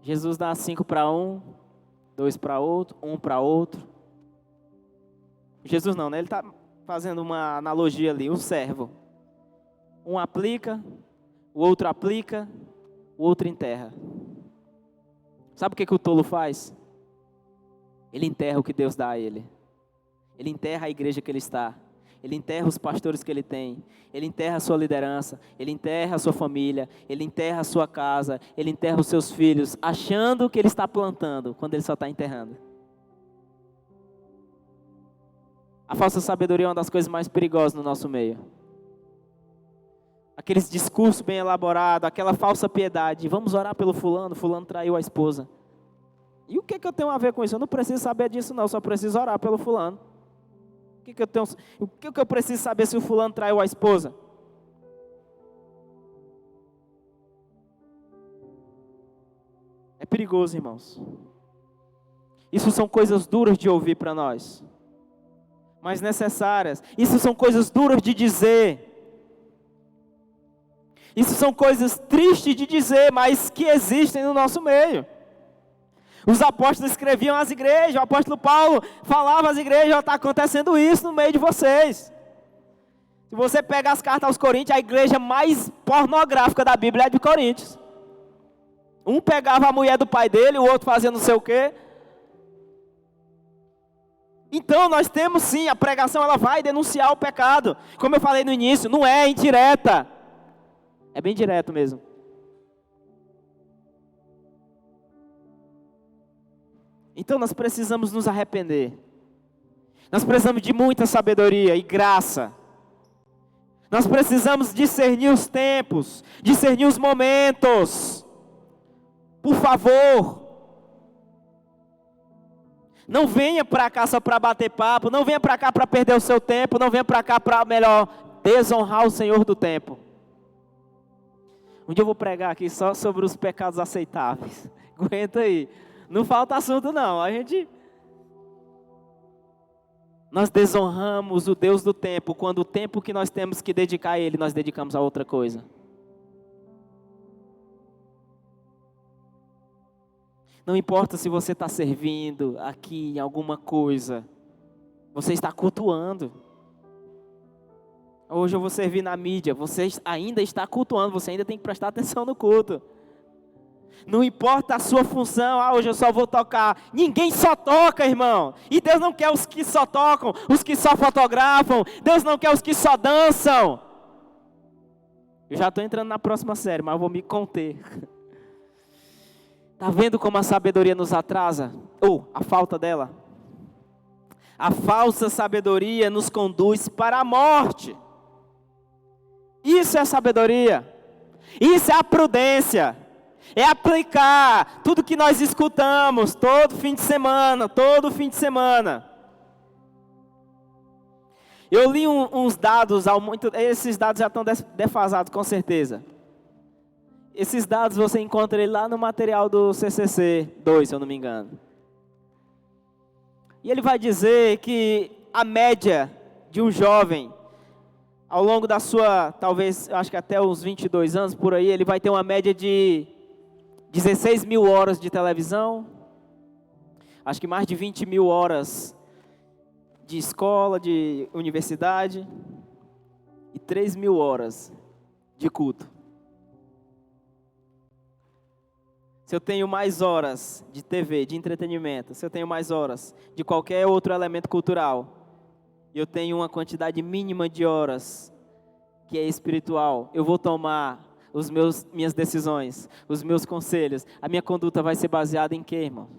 Jesus dá 5 para um, 2 para outro, 1 para outro. Jesus não, né? Ele está fazendo uma analogia ali, um servo. Um aplica, o outro aplica, o outro enterra. Sabe o que o tolo faz? Ele enterra o que Deus dá a ele. Ele enterra a igreja que ele está. Ele enterra os pastores que ele tem. Ele enterra a sua liderança. Ele enterra a sua família. Ele enterra a sua casa. Ele enterra os seus filhos, achando que ele está plantando, quando ele só está enterrando. A falsa sabedoria é uma das coisas mais perigosas no nosso meio. Aqueles discursos bem elaborados, aquela falsa piedade. Vamos orar pelo fulano, fulano traiu a esposa. E o que eu tenho a ver com isso? Eu não preciso saber disso não, eu só preciso orar pelo fulano. O que eu preciso saber se o fulano traiu a esposa? É perigoso, irmãos. Isso são coisas duras de ouvir para nós, mas necessárias. Isso são coisas duras de dizer. Isso são coisas tristes de dizer, mas que existem no nosso meio. Os apóstolos escreviam às igrejas, o apóstolo Paulo falava às igrejas: está acontecendo isso no meio de vocês. Se você pegar as cartas aos Coríntios, a igreja mais pornográfica da Bíblia é de Coríntios. Um pegava a mulher do pai dele, o outro fazia não sei o quê. Então nós temos sim, a pregação ela vai denunciar o pecado. Como eu falei no início, não é indireta. É bem direto mesmo. Então nós precisamos nos arrepender. Nós precisamos de muita sabedoria e graça. Nós precisamos discernir os tempos, discernir os momentos. Por favor. Não venha para cá só para bater papo, não venha para cá para perder o seu tempo, não venha para cá para melhor desonrar o Senhor do tempo. Um dia eu vou pregar aqui só sobre os pecados aceitáveis. Aguenta aí. Não falta assunto não. Nós desonramos o Deus do tempo, quando o tempo que nós temos que dedicar a Ele, nós dedicamos a outra coisa. Não importa se você está servindo aqui em alguma coisa, você está cultuando. Hoje eu vou servir na mídia, você ainda está cultuando, você ainda tem que prestar atenção no culto. Não importa a sua função, hoje eu só vou tocar. Ninguém só toca, irmão. E Deus não quer os que só tocam, os que só fotografam. Deus não quer os que só dançam. Eu já estou entrando na próxima série, mas eu vou me conter. Está vendo como a sabedoria nos atrasa? Ou a falta dela? A falsa sabedoria nos conduz para a morte. Isso é a sabedoria. Isso é a prudência. É aplicar tudo que nós escutamos todo fim de semana. Eu li uns dados, esses dados já estão defasados com certeza. Esses dados você encontra lá no material do CCC 2, se eu não me engano. E ele vai dizer que a média de um jovem, ao longo da sua, talvez, acho que até os 22 anos, por aí, ele vai ter uma média de 16 mil horas de televisão, acho que mais de 20 mil horas de escola, de universidade, e 3 mil horas de culto. Se eu tenho mais horas de TV, de entretenimento, se eu tenho mais horas de qualquer outro elemento cultural, e eu tenho uma quantidade mínima de horas que é espiritual, eu vou tomar minhas decisões, os meus conselhos, a minha conduta vai ser baseada em quê, irmão?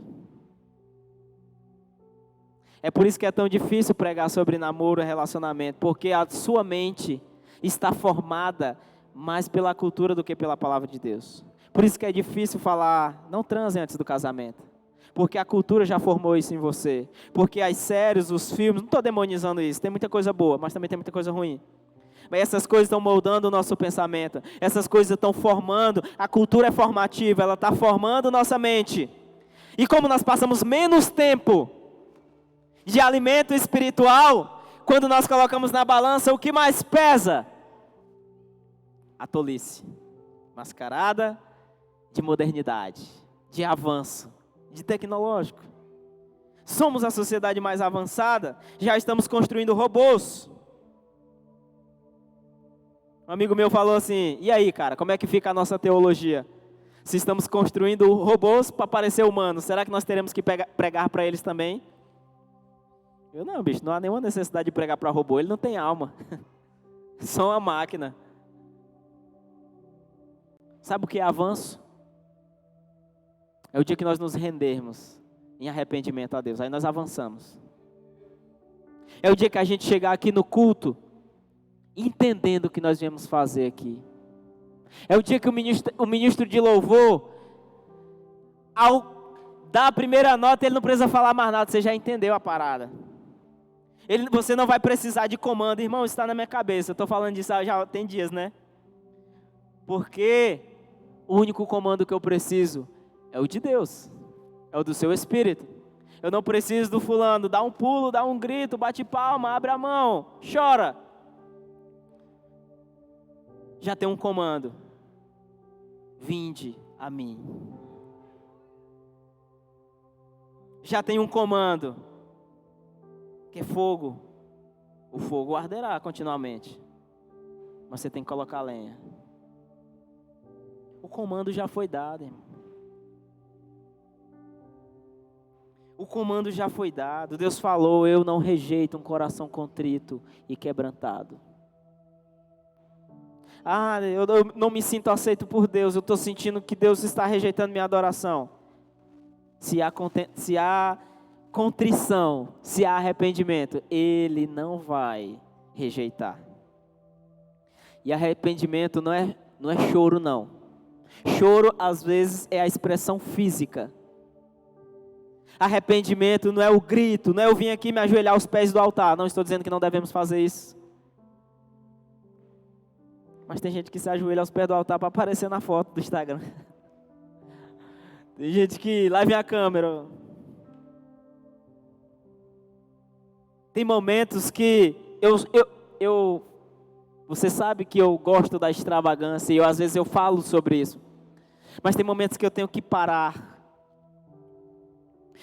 É por isso que é tão difícil pregar sobre namoro e relacionamento, porque a sua mente está formada mais pela cultura do que pela palavra de Deus. Por isso que é difícil falar, não transe antes do casamento. Porque a cultura já formou isso em você. Porque as séries, os filmes, não estou demonizando isso, tem muita coisa boa, mas também tem muita coisa ruim. Mas essas coisas estão moldando o nosso pensamento. Essas coisas estão formando, a cultura é formativa, ela está formando nossa mente. E como nós passamos menos tempo de alimento espiritual, quando nós colocamos na balança, o que mais pesa? A tolice, mascarada de modernidade, de avanço, de tecnológico. Somos a sociedade mais avançada, já estamos construindo robôs. Um amigo meu falou assim, e aí cara, como é que fica a nossa teologia? Se estamos construindo robôs para parecer humanos, será que nós teremos que pregar para eles também? Eu não, bicho, não há nenhuma necessidade de pregar para robô, ele não tem alma. Só uma máquina. Sabe o que é avanço? É o dia que nós nos rendermos em arrependimento a Deus, aí nós avançamos. É o dia que a gente chegar aqui no culto, entendendo o que nós viemos fazer aqui. É o dia que o ministro de louvor, ao dar a primeira nota, ele não precisa falar mais nada, você já entendeu a parada. Você não vai precisar de comando, irmão, isso está na minha cabeça, eu estou falando disso já tem dias, né? Porque o único comando que eu preciso é o de Deus, é o do seu Espírito. Eu não preciso do fulano, dá um pulo, dá um grito, bate palma, abre a mão, chora. Já tem um comando. Vinde a mim. Já tem um comando. Que é fogo. O fogo arderá continuamente. Mas você tem que colocar lenha. O comando já foi dado, irmão. O comando já foi dado. Deus falou, eu não rejeito um coração contrito e quebrantado. Eu não me sinto aceito por Deus, eu estou sentindo que Deus está rejeitando minha adoração. Se há contrição, se há arrependimento, Ele não vai rejeitar. E arrependimento não é choro não. Choro às vezes é a expressão física. Arrependimento não é o grito, não é eu vim aqui me ajoelhar aos pés do altar. Não estou dizendo que não devemos fazer isso. Mas tem gente que se ajoelha aos pés do altar para aparecer na foto do Instagram. Tem gente que lá vem a câmera. Tem momentos que você sabe que eu gosto da extravagância e às vezes eu falo sobre isso. Mas tem momentos que eu tenho que parar.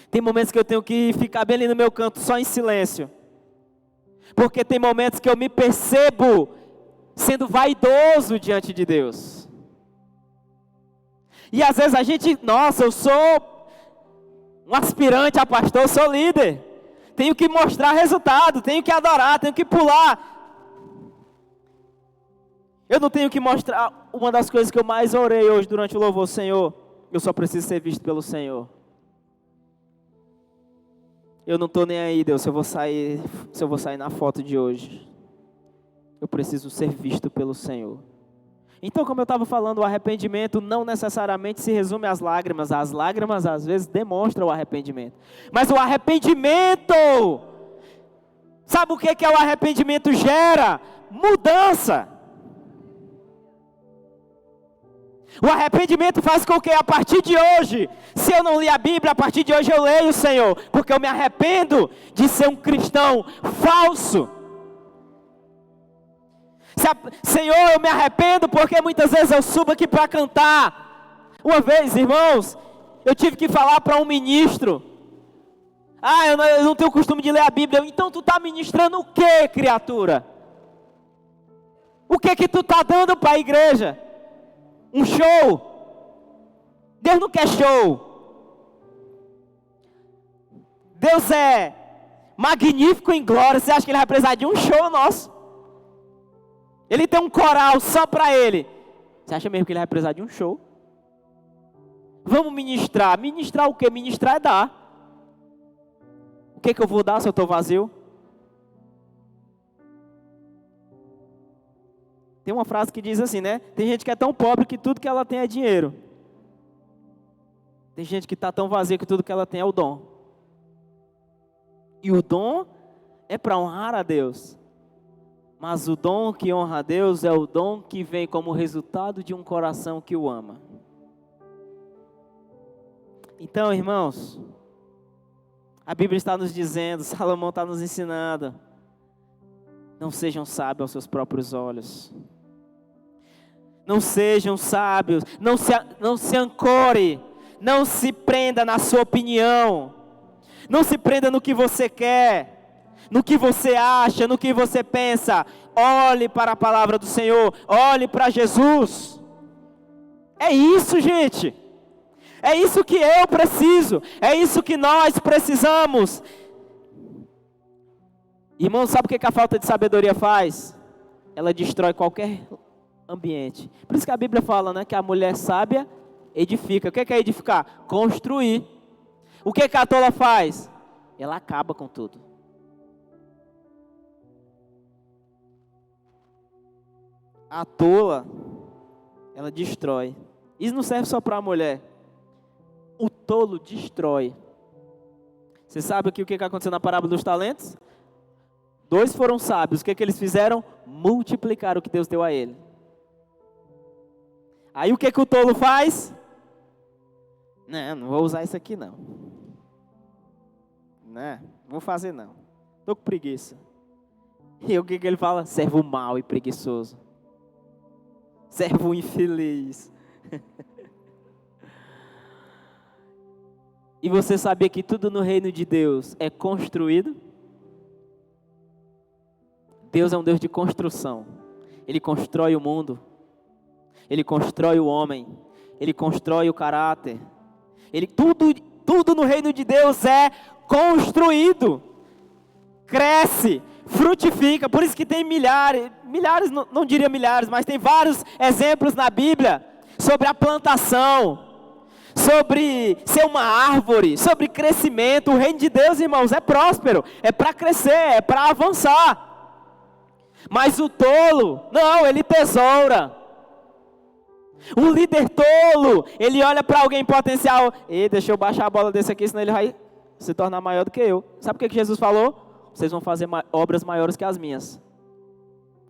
Tem momentos que eu tenho que ficar bem ali no meu canto, só em silêncio. Porque tem momentos que eu me percebo sendo vaidoso diante de Deus. E às vezes a gente, nossa, eu sou um aspirante a pastor, eu sou líder. Tenho que mostrar resultado, tenho que adorar, tenho que pular. Eu não tenho que mostrar, uma das coisas que eu mais orei hoje durante o louvor, Senhor, eu só preciso ser visto pelo Senhor. Eu não estou nem aí, Deus, se eu vou sair na foto de hoje. Eu preciso ser visto pelo Senhor. Então, como eu estava falando, o arrependimento não necessariamente se resume às lágrimas. As lágrimas, às vezes, demonstram o arrependimento. Mas o arrependimento, sabe o que o arrependimento gera? Mudança. O arrependimento faz com que a partir de hoje, se eu não li a Bíblia, a partir de hoje eu leio o Senhor. Porque eu me arrependo de ser um cristão falso. Senhor, eu me arrependo porque muitas vezes eu subo aqui para cantar. Uma vez, irmãos, eu tive que falar para um ministro. Eu não tenho o costume de ler a Bíblia. Então tu está ministrando o que, criatura? O que tu está dando para a igreja? Um show? Deus não quer show. Deus é magnífico em glória. Você acha que Ele vai precisar de um show nosso? Ele tem um coral só para Ele. Você acha mesmo que Ele vai precisar de um show? Vamos ministrar. Ministrar o quê? Ministrar é dar. O que eu vou dar se eu estou vazio? Tem uma frase que diz assim, né? Tem gente que é tão pobre que tudo que ela tem é dinheiro. Tem gente que está tão vazia que tudo que ela tem é o dom. E o dom é para honrar a Deus. Mas o dom que honra a Deus é o dom que vem como resultado de um coração que o ama. Então, irmãos, a Bíblia está nos dizendo, Salomão está nos ensinando, não sejam sábios aos seus próprios olhos. Não sejam sábios, não se ancore, não se prenda na sua opinião, não se prenda no que você quer, no que você acha, no que você pensa. Olhe para a palavra do Senhor, olhe para Jesus. É isso, gente. É isso que eu preciso, é isso que nós precisamos. Irmão, sabe o que a falta de sabedoria faz? Ela destrói qualquer ambiente. Por isso que a Bíblia fala, né, que a mulher sábia edifica. O que é edificar? Construir. O que a tola faz? Ela acaba com tudo. A tola, ela destrói. Isso não serve só para a mulher. O tolo destrói. Você sabe aqui o que aconteceu na parábola dos talentos? 2 foram sábios. O que eles fizeram? Multiplicaram o que Deus deu a ele. Aí o que o tolo faz? Não vou usar isso aqui não. Não vou fazer não. Estou com preguiça. E o que ele fala? Servo mau e preguiçoso. Servo infeliz. E você sabia que tudo no reino de Deus é construído? Deus é um Deus de construção. Ele constrói o mundo. Ele constrói o homem. Ele constrói o caráter. Tudo no reino de Deus é construído. Cresce, frutifica. Por isso que tem milhares, não diria milhares, mas tem vários exemplos na Bíblia sobre a plantação, sobre ser uma árvore, sobre crescimento. O reino de Deus, irmãos, é próspero, é para crescer, é para avançar. Mas o tolo, não, ele tesoura. O líder tolo, ele olha para alguém em potencial, deixa eu baixar a bola desse aqui, senão ele vai se tornar maior do que eu. Sabe o que Jesus falou? Vocês vão fazer obras maiores que as minhas.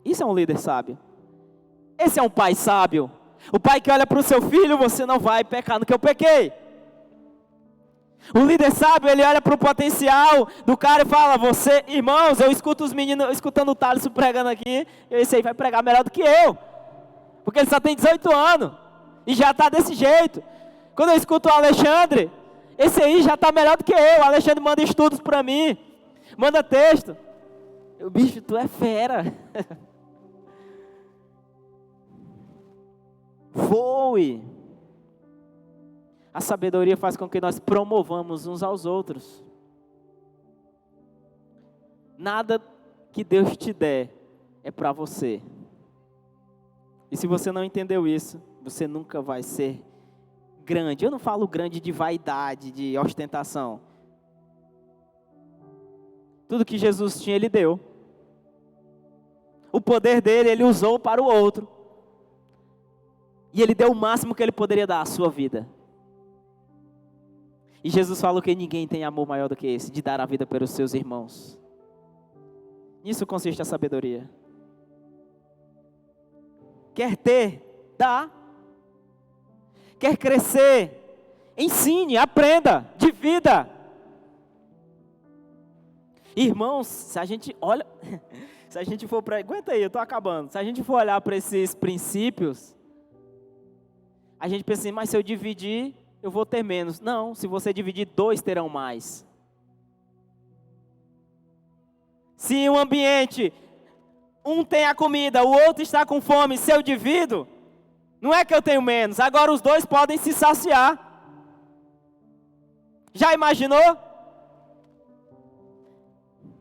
Isso é um líder sábio. Esse é um pai sábio. O pai que olha para o seu filho, você não vai pecar no que eu pequei. O líder sábio, ele olha para o potencial do cara e fala, você, irmãos, eu escuto os meninos, escutando o Thales pregando aqui, esse aí vai pregar melhor do que eu. Porque ele só tem 18 anos e já está desse jeito. Quando eu escuto o Alexandre, esse aí já está melhor do que eu. O Alexandre manda estudos para mim, manda texto. Bicho, tu é fera. Voe. A sabedoria faz com que nós promovamos uns aos outros. Nada que Deus te der é para você. E se você não entendeu isso, você nunca vai ser grande. Eu não falo grande de vaidade, de ostentação. Tudo que Jesus tinha, Ele deu. O poder dele, Ele usou para o outro. E Ele deu o máximo que Ele poderia dar, a sua vida. E Jesus falou que ninguém tem amor maior do que esse, de dar a vida pelos seus irmãos. Nisso consiste a sabedoria. Quer ter, dá. Quer crescer, ensine, aprenda, divida. Irmãos, se a gente olha, se a gente for para, aguenta aí, eu estou acabando. Se a gente for olhar para esses princípios, a gente pensa assim, mas se eu dividir, eu vou ter menos. Não, se você dividir, 2 terão mais. Se em um ambiente, um tem a comida, o outro está com fome, se eu divido, não é que eu tenho menos, agora os 2 podem se saciar. Já imaginou?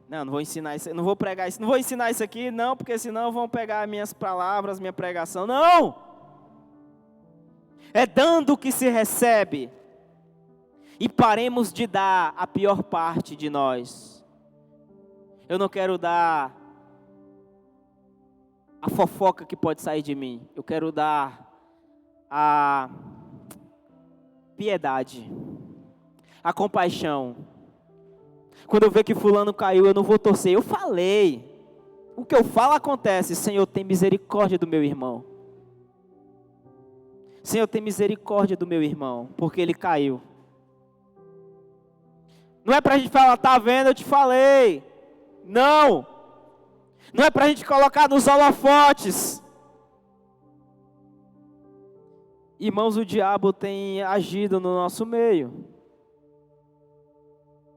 Não vou ensinar isso, não vou pregar isso, não vou ensinar isso aqui, não, porque senão vão pegar minhas palavras, minha pregação. Não! É dando que se recebe. E paremos de dar a pior parte de nós. Eu não quero dar a fofoca que pode sair de mim. Eu quero dar a piedade, a compaixão. Quando eu ver que fulano caiu, eu não vou torcer. Eu falei. O que eu falo acontece. Senhor, tem misericórdia do meu irmão. Senhor, tem misericórdia do meu irmão, porque ele caiu. Não é para a gente falar, tá vendo, eu te falei. Não. Não é para a gente colocar nos holofotes. Irmãos, o diabo tem agido no nosso meio.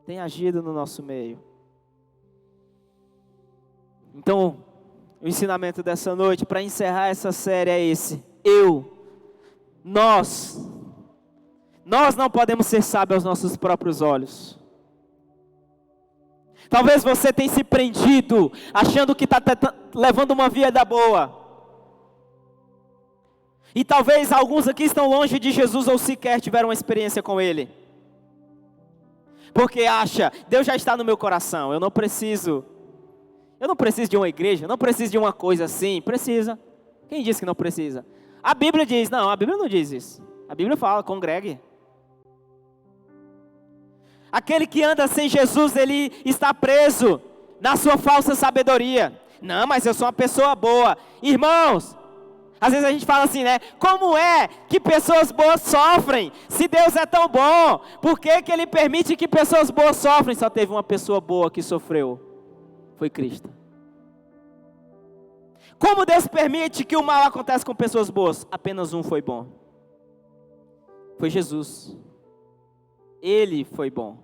Tem agido no nosso meio. Então, o ensinamento dessa noite, para encerrar essa série, é esse. Nós não podemos ser sábios aos nossos próprios olhos. Talvez você tenha se prendido, achando que está levando uma vida boa. E talvez alguns aqui estão longe de Jesus ou sequer tiveram uma experiência com Ele. Porque acha, Deus já está no meu coração, eu não preciso de uma igreja, eu não preciso de uma coisa assim. Precisa. Quem disse que não precisa? A Bíblia diz, não, a Bíblia não diz isso. A Bíblia fala, congregue. Aquele que anda sem Jesus, ele está preso na sua falsa sabedoria. Não, mas eu sou uma pessoa boa. Irmãos, às vezes a gente fala assim, né? Como é que pessoas boas sofrem? Se Deus é tão bom, por que que Ele permite que pessoas boas sofrem? Só teve uma pessoa boa que sofreu. Foi Cristo. Como Deus permite que o mal aconteça com pessoas boas? Apenas um foi bom. Foi Jesus. Ele foi bom.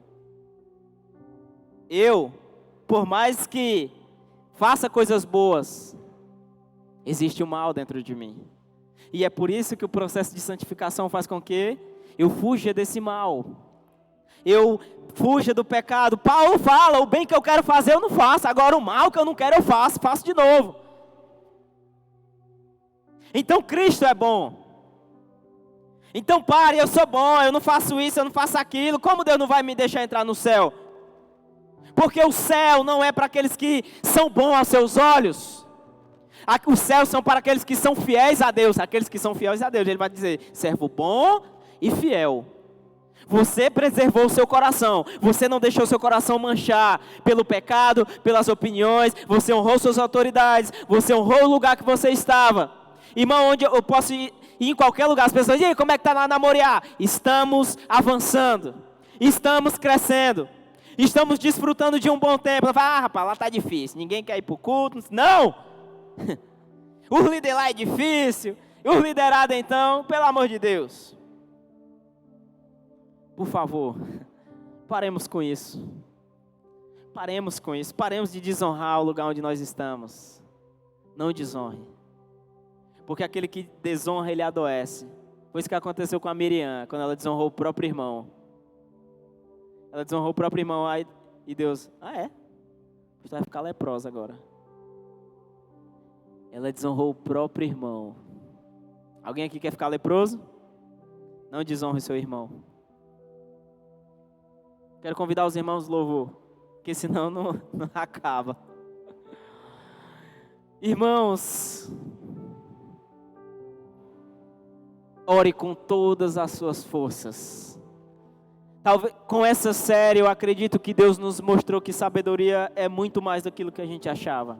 Eu, por mais que faça coisas boas, existe o mal dentro de mim. E é por isso que o processo de santificação faz com que eu fuja desse mal. Eu fuja do pecado. Paulo fala, o bem que eu quero fazer eu não faço. Agora o mal que eu não quero eu faço de novo. Então Cristo é bom. Então pare, eu sou bom, eu não faço isso, eu não faço aquilo. Como Deus não vai me deixar entrar no céu? Porque o céu não é para aqueles que são bons aos seus olhos. Os céus são para aqueles que são fiéis a Deus. Aqueles que são fiéis a Deus, Ele vai dizer, servo bom e fiel. Você preservou o seu coração. Você não deixou o seu coração manchar pelo pecado, pelas opiniões. Você honrou suas autoridades. Você honrou o lugar que você estava. Irmão, onde eu posso ir em qualquer lugar, as pessoas dizem, como é que está lá na Moriá? Estamos avançando. Estamos crescendo. Estamos desfrutando de um bom tempo. Rapaz, lá está difícil. Ninguém quer ir para o culto. Não! O líder lá é difícil. O liderado então, pelo amor de Deus. Por favor, paremos com isso. Paremos com isso. Paremos de desonrar o lugar onde nós estamos. Não desonre. Porque aquele que desonra, ele adoece. Foi isso que aconteceu com a Miriam, quando ela desonrou o próprio irmão. Ela desonrou o próprio irmão, aí, e Deus, você vai ficar leprosa agora. Ela desonrou o próprio irmão. Alguém aqui quer ficar leproso? Não desonre seu irmão. Quero convidar os irmãos do louvor, porque senão não acaba. Irmãos, ore com todas as suas forças. Talvez com essa série eu acredito que Deus nos mostrou que sabedoria é muito mais daquilo que a gente achava.